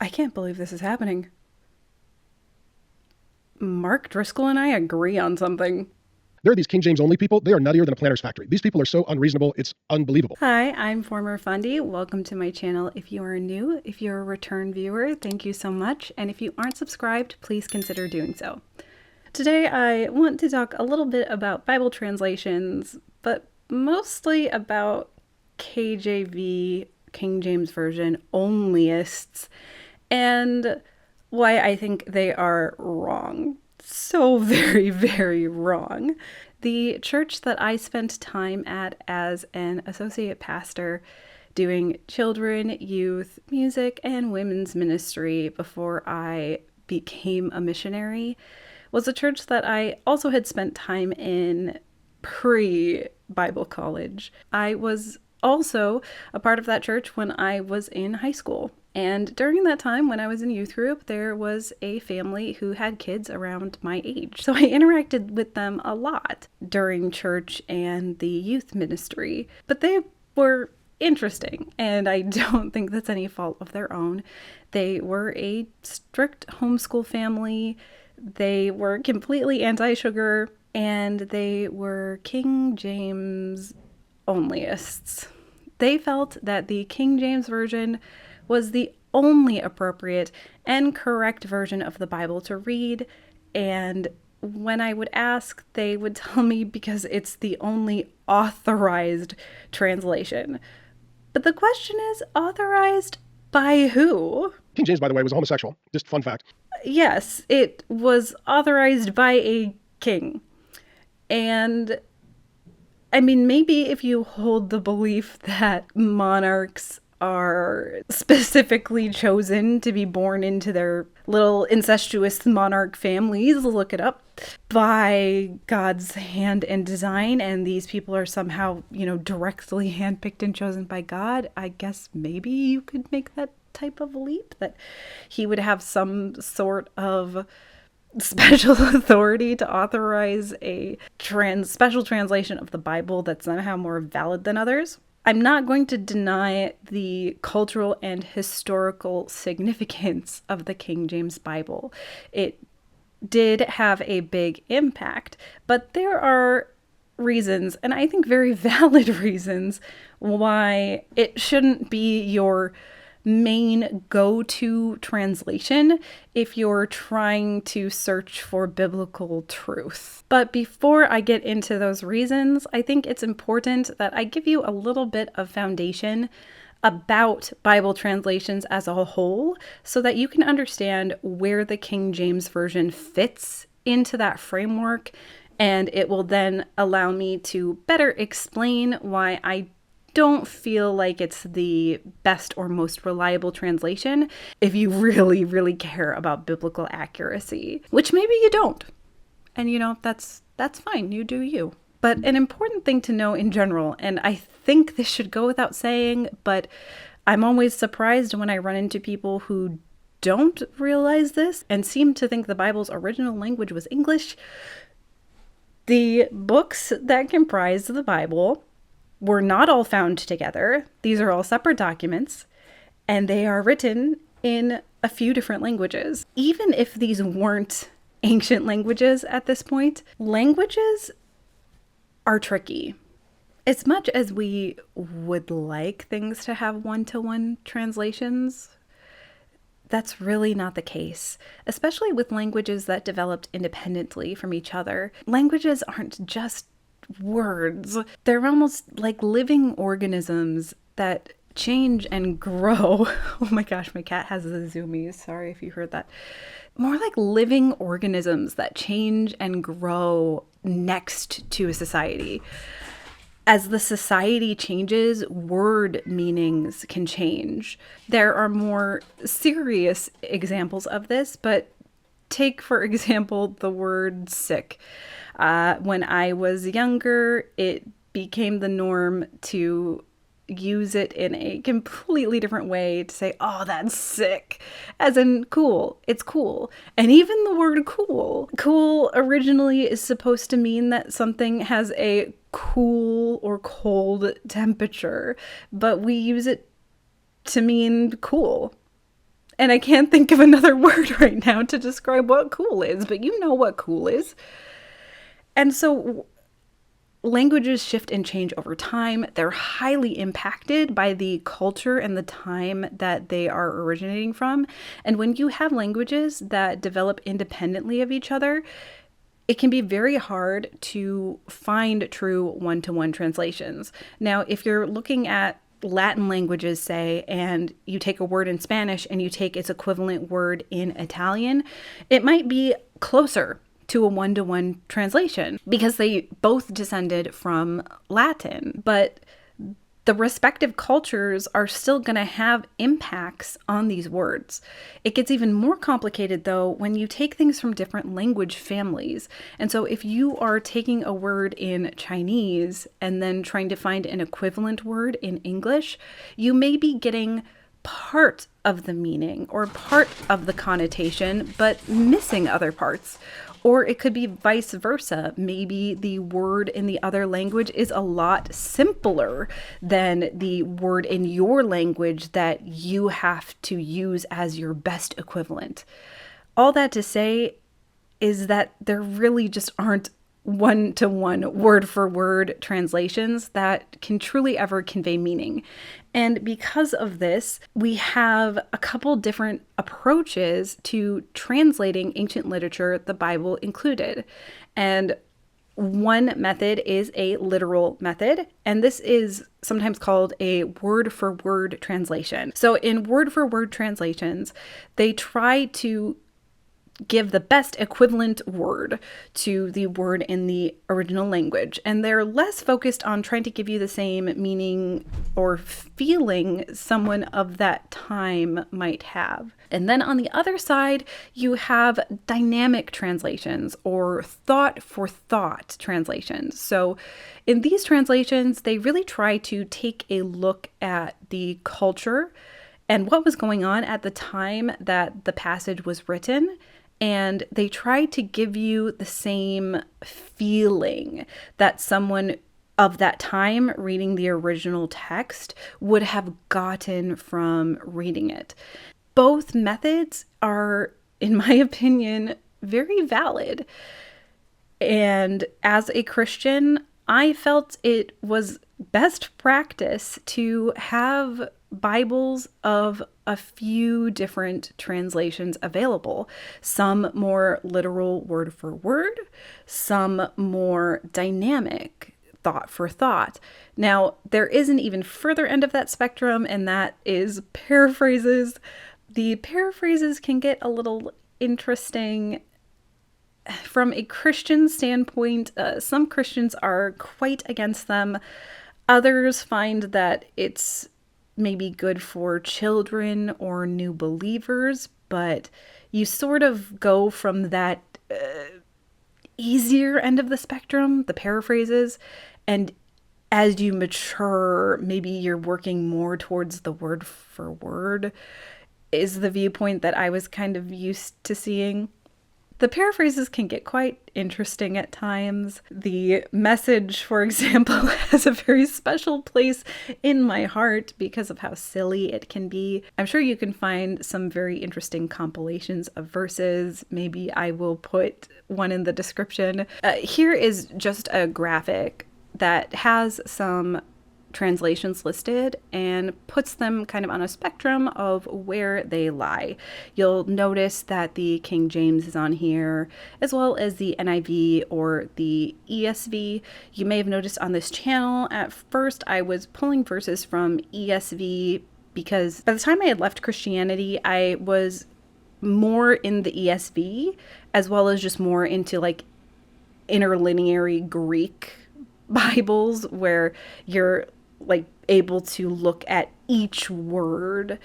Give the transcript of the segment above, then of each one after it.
I can't believe this is happening. Mark Driscoll and I agree on something. There are these King James only people. They are nuttier than a planter's factory. These people are so unreasonable. It's unbelievable. Hi, I'm former Fundy. Welcome to my channel. If you are new, if you're a return viewer, thank you so much. And if you aren't subscribed, please consider doing so. Today I want to talk a little bit about Bible translations, but mostly about KJV, King James Version, onlyists, and why I think they are wrong. So very, very wrong. The church that I spent time at as an associate pastor doing children, youth, music, and women's ministry before I became a missionary was a church that I also had spent time in pre-Bible college. I was also a part of that church when I was in high school. And during that time, when I was in youth group, there was a family who had kids around my age. So I interacted with them a lot during church and the youth ministry. But they were interesting, and I don't think that's any fault of their own. They were a strict homeschool family. They were completely anti-sugar, and they were King James onlyists. They felt that the King James Version was the only appropriate and correct version of the Bible to read, and when I would ask, they would tell me because it's the only authorized translation. But the question is, authorized by who? King James, by the way, was a homosexual. Just fun fact. Yes, it was authorized by a king. And I mean, maybe if you hold the belief that monarchs are specifically chosen to be born into their little incestuous monarch families, look it up, by God's hand and design, and these people are somehow, directly handpicked and chosen by God, I guess maybe you could make that type of leap, that he would have some sort of special authority to authorize a special translation of the Bible that's somehow more valid than others. I'm not going to deny the cultural and historical significance of the King James Bible. It did have a big impact, but there are reasons, and I think very valid reasons, why it shouldn't be your main go-to translation if you're trying to search for biblical truth. But before I get into those reasons, I think it's important that I give you a little bit of foundation about Bible translations as a whole so that you can understand where the King James Version fits into that framework, and it will then allow me to better explain why I don't feel like it's the best or most reliable translation if you really, really care about biblical accuracy, which maybe you don't. And that's fine, you do you. But an important thing to know in general, and I think this should go without saying, but I'm always surprised when I run into people who don't realize this and seem to think the Bible's original language was English. The books that comprise the Bible were not all found together. These are all separate documents, and they are written in a few different languages. Even if these weren't ancient languages at this point, languages are tricky. As much as we would like things to have one-to-one translations, that's really not the case, especially with languages that developed independently from each other. Languages aren't just words. They're almost like living organisms that change and grow. Oh my gosh, my cat has the zoomies. Sorry if you heard that. More like living organisms that change and grow next to a society. As the society changes, word meanings can change. There are more serious examples of this, but take, for example, the word sick. When I was younger, it became the norm to use it in a completely different way, to say, oh, that's sick, as in cool. It's cool. And even the word cool originally is supposed to mean that something has a cool or cold temperature, but we use it to mean cool. And I can't think of another word right now to describe what cool is, but you know what cool is. And so languages shift and change over time. They're highly impacted by the culture and the time that they are originating from. And when you have languages that develop independently of each other, it can be very hard to find true one-to-one translations. Now, if you're looking at Latin languages, say, and you take a word in Spanish and you take its equivalent word in Italian, it might be closer to a one-to-one translation because they both descended from Latin. But the respective cultures are still going to have impacts on these words. It gets even more complicated, though, when you take things from different language families. And so if you are taking a word in Chinese and then trying to find an equivalent word in English, you may be getting part of the meaning or part of the connotation, but missing other parts. Or it could be vice versa. Maybe the word in the other language is a lot simpler than the word in your language that you have to use as your best equivalent. All that to say is that there really just aren't one-to-one, word-for-word translations that can truly ever convey meaning. And because of this, we have a couple different approaches to translating ancient literature, the Bible included. And one method is a literal method, and this is sometimes called a word-for-word translation. So in word-for-word translations, they try to give the best equivalent word to the word in the original language. And they're less focused on trying to give you the same meaning or feeling someone of that time might have. And then on the other side, you have dynamic translations or thought for thought translations. So in these translations, they really try to take a look at the culture and what was going on at the time that the passage was written. And they try to give you the same feeling that someone of that time reading the original text would have gotten from reading it. Both methods are, in my opinion, very valid. And as a Christian, I felt it was best practice to have Bibles of a few different translations available. Some more literal word for word, some more dynamic thought for thought. Now, there is an even further end of that spectrum, and that is paraphrases. The paraphrases can get a little interesting. From a Christian standpoint, some Christians are quite against them. Others find that it's maybe good for children or new believers, but you sort of go from that easier end of the spectrum, the paraphrases, and as you mature, maybe you're working more towards the word for word, is the viewpoint that I was kind of used to seeing. The paraphrases can get quite interesting at times. The Message, for example, has a very special place in my heart because of how silly it can be. I'm sure you can find some very interesting compilations of verses. Maybe I will put one in the description. Here is just a graphic that has some translations listed and puts them kind of on a spectrum of where they lie. You'll notice that the King James is on here, as well as the NIV or the ESV. You may have noticed on this channel, at first I was pulling verses from ESV because by the time I had left Christianity, I was more in the ESV, as well as just more into like interlineary Greek Bibles where you're like able to look at each word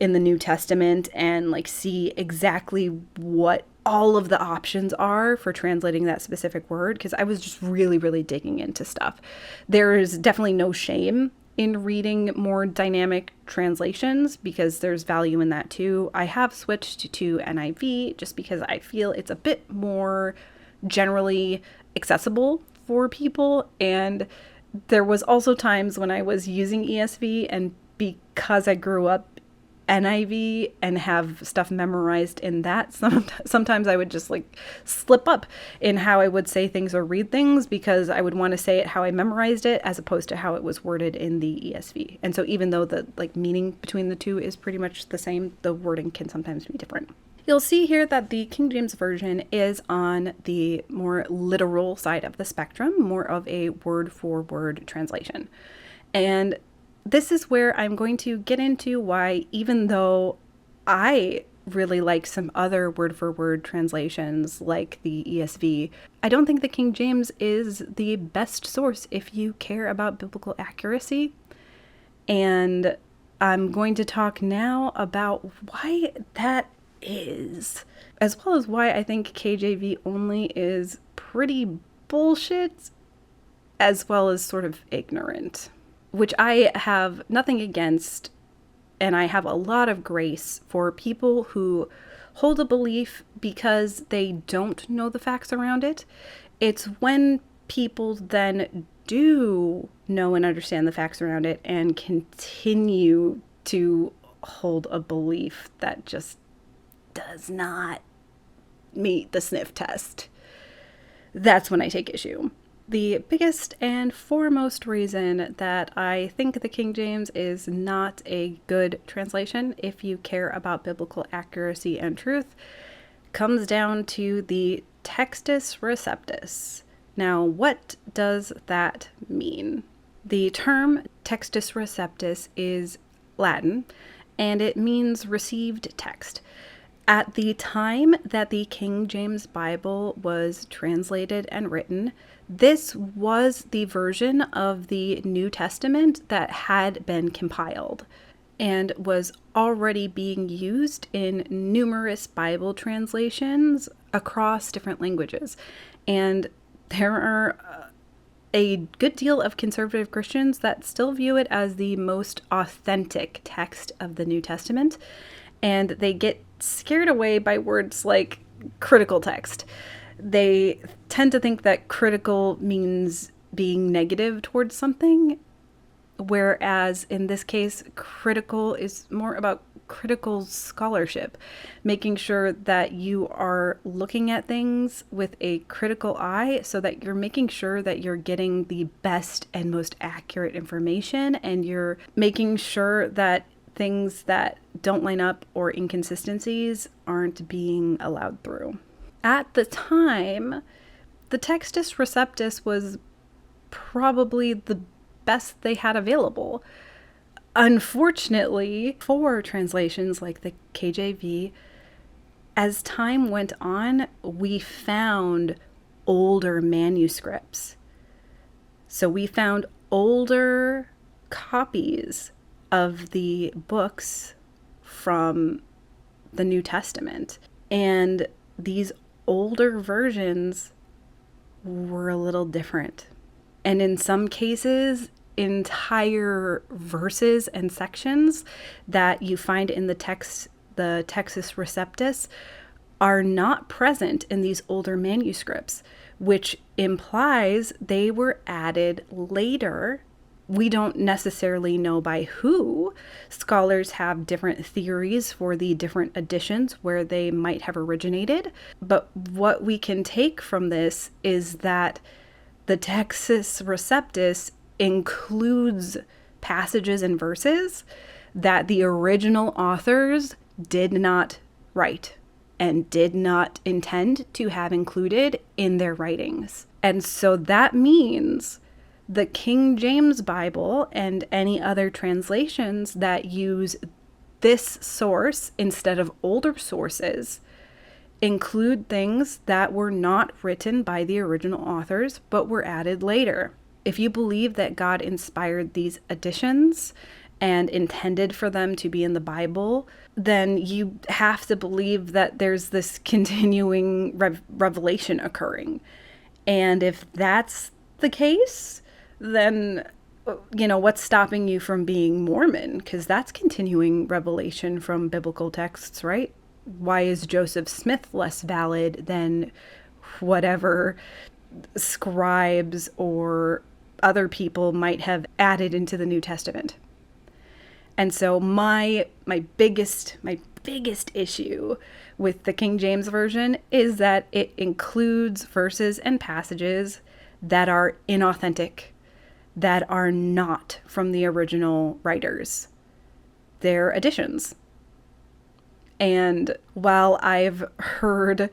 in the New Testament and like see exactly what all of the options are for translating that specific word, because I was just really digging into stuff. There is definitely no shame in reading more dynamic translations because there's value in that too. I have switched to NIV just because I feel it's a bit more generally accessible for people, and there was also times when I was using ESV, and because I grew up NIV and have stuff memorized in that. Sometimes I would just like slip up in how I would say things or read things because I would want to say it how I memorized it as opposed to how it was worded in the ESV. And so even though the like meaning between the two is pretty much the same, the wording can sometimes be different. You'll see here that the King James Version is on the more literal side of the spectrum, more of a word-for-word translation. And this is where I'm going to get into why, even though I really like some other word-for-word translations like the ESV, I don't think the King James is the best source if you care about biblical accuracy. And I'm going to talk now about why that is, as well as why I think KJV only is pretty bullshit, as well as sort of ignorant, which I have nothing against, and I have a lot of grace for people who hold a belief because they don't know the facts around it. It's when people then do know and understand the facts around it and continue to hold a belief that just does not meet the sniff test. That's when I take issue. The biggest and foremost reason that I think the King James is not a good translation if you care about biblical accuracy and truth comes down to the Textus Receptus. Now, what does that mean? The term Textus Receptus is Latin, and it means received text. At the time that the King James Bible was translated and written, this was the version of the New Testament that had been compiled and was already being used in numerous Bible translations across different languages. And there are a good deal of conservative Christians that still view it as the most authentic text of the New Testament, and they get scared away by words like critical text. They tend to think that critical means being negative towards something, whereas in this case, critical is more about critical scholarship, making sure that you are looking at things with a critical eye so that you're making sure that you're getting the best and most accurate information, and you're making sure that things that don't line up or inconsistencies aren't being allowed through. At the time, the Textus Receptus was probably the best they had available. Unfortunately, for translations like the KJV, as time went on, we found older manuscripts. So we found older copies of the books from the New Testament. And these older versions were a little different. And in some cases, entire verses and sections that you find in the text, the Textus Receptus, are not present in these older manuscripts, which implies they were added later. We don't necessarily know by who. Scholars have different theories for the different editions where they might have originated. But what we can take from this is that the Textus Receptus includes passages and verses that the original authors did not write and did not intend to have included in their writings. And so that means the King James Bible and any other translations that use this source instead of older sources include things that were not written by the original authors but were added later. If you believe that God inspired these additions and intended for them to be in the Bible, then you have to believe that there's this continuing revelation occurring. And if that's the case, then, what's stopping you from being Mormon? Because that's continuing revelation from biblical texts, right? Why is Joseph Smith less valid than whatever scribes or other people might have added into the New Testament? And so my biggest issue with the King James version is that it includes verses and passages that are inauthentic, that are not from the original writers. They're additions. And while I've heard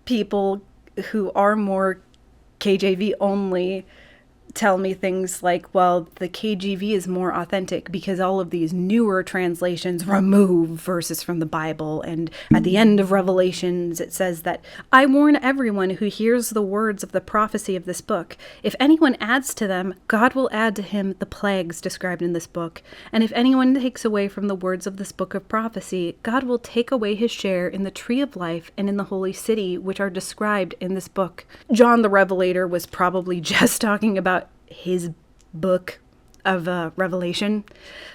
people who are more KJV only tell me things like, well, the KJV is more authentic because all of these newer translations remove verses from the Bible. And at the end of Revelations, it says that I warn everyone who hears the words of the prophecy of this book. If anyone adds to them, God will add to him the plagues described in this book. And if anyone takes away from the words of this book of prophecy, God will take away his share in the tree of life and in the holy city, which are described in this book. John the Revelator was probably just talking about his book of Revelation,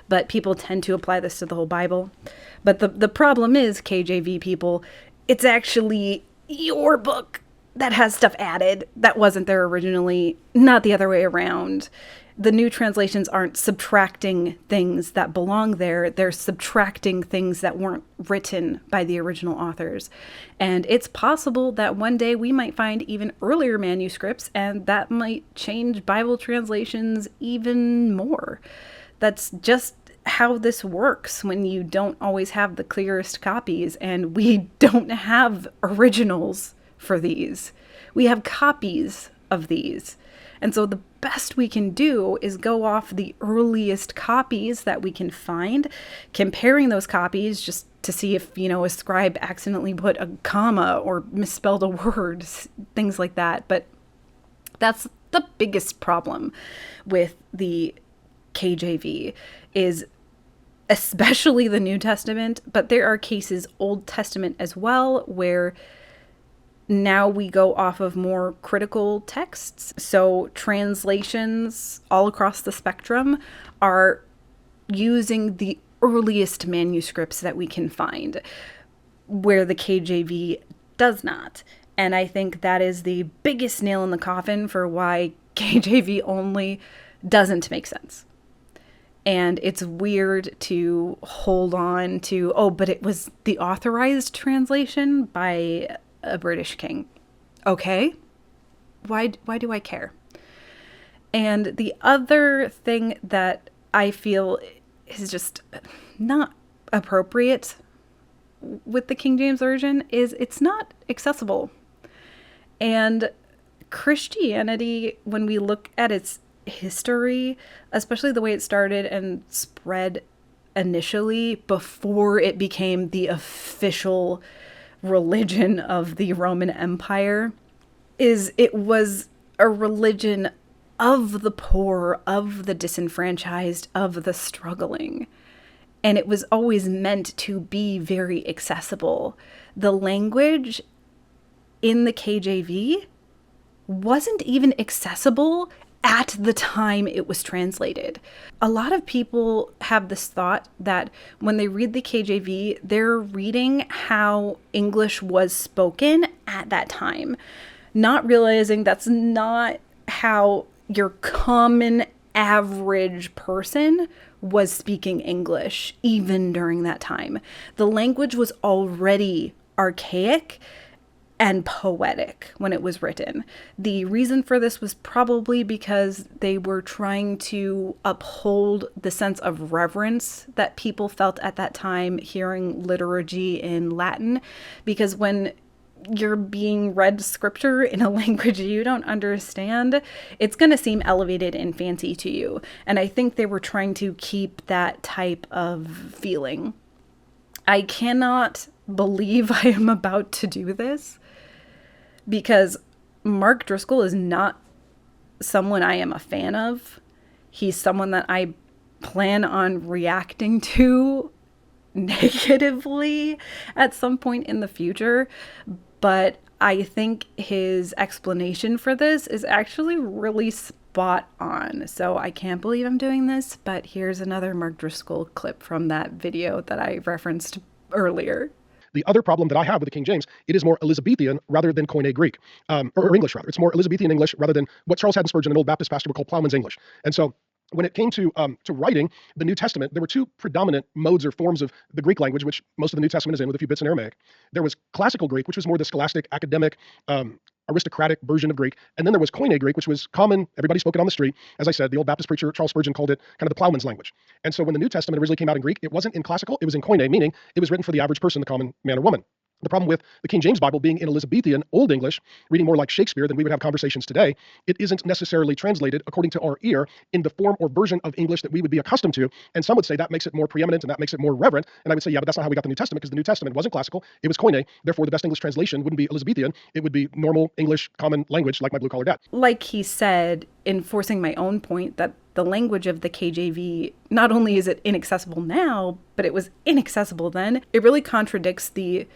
but people tend to apply this to the whole Bible. But the problem is, KJV people, it's actually your book that has stuff added that wasn't there originally, not the other way around. The new translations aren't subtracting things that belong there. They're subtracting things that weren't written by the original authors. And it's possible that one day we might find even earlier manuscripts, and that might change Bible translations even more. That's just how this works when you don't always have the clearest copies, and we don't have originals for these. We have copies of these. And so the best we can do is go off the earliest copies that we can find, comparing those copies just to see if, a scribe accidentally put a comma or misspelled a word, things like that. But that's the biggest problem with the KJV, is especially the New Testament, but there are cases Old Testament as well, where now we go off of more critical texts. So translations all across the spectrum are using the earliest manuscripts that we can find, where the KJV does not. And I think that is the biggest nail in the coffin for why KJV only doesn't make sense. And it's weird to hold on to, but it was the authorized translation by a British king. Okay. Why do I care? And the other thing that I feel is just not appropriate with the King James Version is it's not accessible. And Christianity, when we look at its history, especially the way it started and spread initially before it became the official religion of the Roman Empire, it was a religion of the poor, of the disenfranchised, of the struggling. And it was always meant to be very accessible. The language in the KJV wasn't even accessible at the time it was translated. A lot of people have this thought that when they read the KJV, they're reading how English was spoken at that time, not realizing that's not how your common average person was speaking English, even during that time. The language was already archaic and poetic when it was written. The reason for this was probably because they were trying to uphold the sense of reverence that people felt at that time hearing liturgy in Latin, because when you're being read scripture in a language you don't understand, it's going to seem elevated and fancy to you. And I think they were trying to keep that type of feeling. I cannot believe I am about to do this, because Mark Driscoll is not someone I am a fan of. He's someone that I plan on reacting to negatively at some point in the future. But I think his explanation for this is actually really spot on. So I can't believe I'm doing this, but here's another Mark Driscoll clip from that video that I referenced earlier. The other problem that I have with the King James, it is more Elizabethan rather than Koine Greek, or English rather. It's more Elizabethan English rather than what Charles Haddon Spurgeon, an old Baptist pastor, would call Plowman's English. And so when it came to writing the New Testament, there were two predominant modes or forms of the Greek language, which most of the New Testament is in, with a few bits in Aramaic. There was classical Greek, which was more the scholastic, academic, aristocratic version of Greek, and then there was Koine Greek, which was common. Everybody spoke it on the street. As I said, the old Baptist preacher Charles Spurgeon called it kind of the plowman's language. And so when the New Testament originally came out in Greek, it wasn't in classical; it was in Koine, meaning it was written for the average person, the common man or woman. The problem with the King James Bible being in Elizabethan Old English, reading more like Shakespeare than we would have conversations today, it isn't necessarily translated according to our ear in the form or version of English that we would be accustomed to. And some would say that makes it more preeminent and that makes it more reverent. And I would say, yeah, but that's not how we got the New Testament, because the New Testament wasn't classical, it was Koine. Therefore, the best English translation wouldn't be Elizabethan, it would be normal English common language like my blue-collar dad. Like he said, enforcing my own point that the language of the KJV, not only is it inaccessible now, but it was inaccessible then. It really contradicts the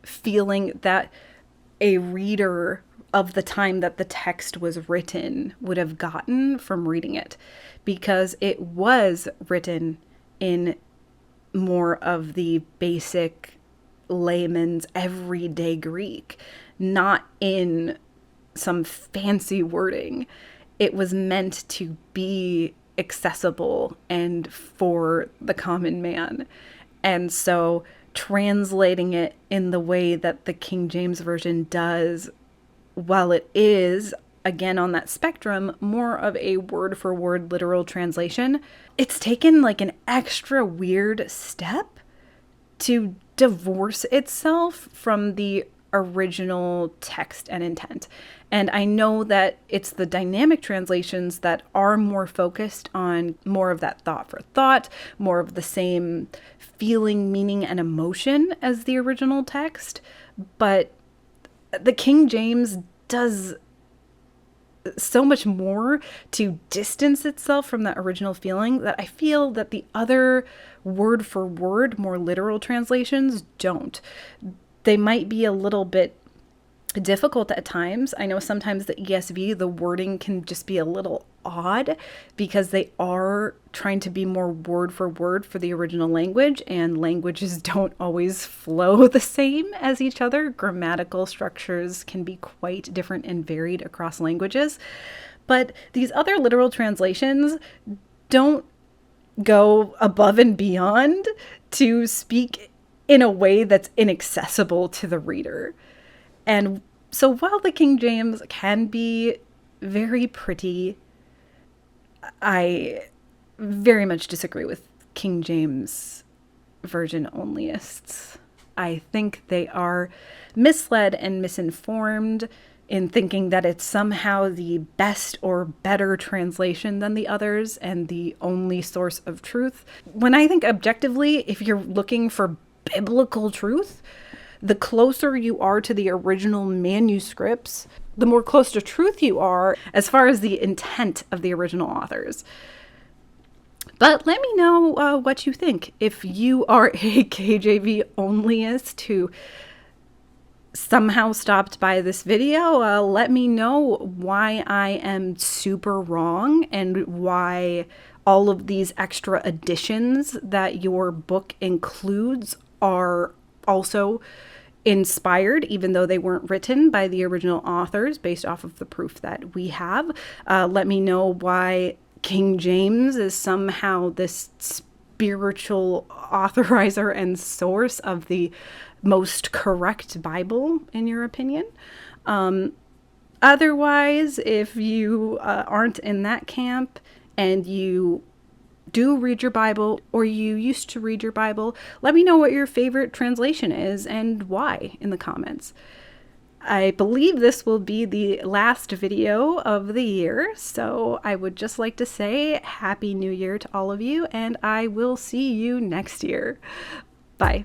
feeling that a reader of the time that the text was written would have gotten from reading it, because it was written in more of the basic layman's everyday Greek, not in some fancy wording. It was meant to be accessible and for the common man. And so translating it in the way that the King James Version does, while it is, again, on that spectrum, more of a word-for-word literal translation, it's taken like an extra weird step to divorce itself from the original text and intent. And I know that it's the dynamic translations that are more focused on more of that thought for thought, more of the same feeling, meaning, and emotion as the original text. But the King James does so much more to distance itself from that original feeling that I feel that the other word for word, more literal translations don't. They might be a little bit difficult at times. I know sometimes the ESV, the wording can just be a little odd because they are trying to be more word for word for the original language, and languages don't always flow the same as each other. Grammatical structures can be quite different and varied across languages. But these other literal translations don't go above and beyond to speak in a way that's inaccessible to the reader. And so while the King James can be very pretty, I very much disagree with King James Version onlyists. I think they are misled and misinformed in thinking that it's somehow the best or better translation than the others and the only source of truth. When I think objectively, if you're looking for biblical truth, the closer you are to the original manuscripts, the more close to truth you are as far as the intent of the original authors. But let me know what you think. If you are a KJV onlyist who somehow stopped by this video, let me know why I am super wrong and why all of these extra additions that your book includes are also inspired, even though they weren't written by the original authors based off of the proof that we have. Let me know why King James is somehow this spiritual authorizer and source of the most correct Bible, in your opinion. Otherwise, if you aren't in that camp and you do read your Bible, or you used to read your Bible, let me know what your favorite translation is and why in the comments. I believe this will be the last video of the year, so I would just like to say Happy New Year to all of you, and I will see you next year. Bye.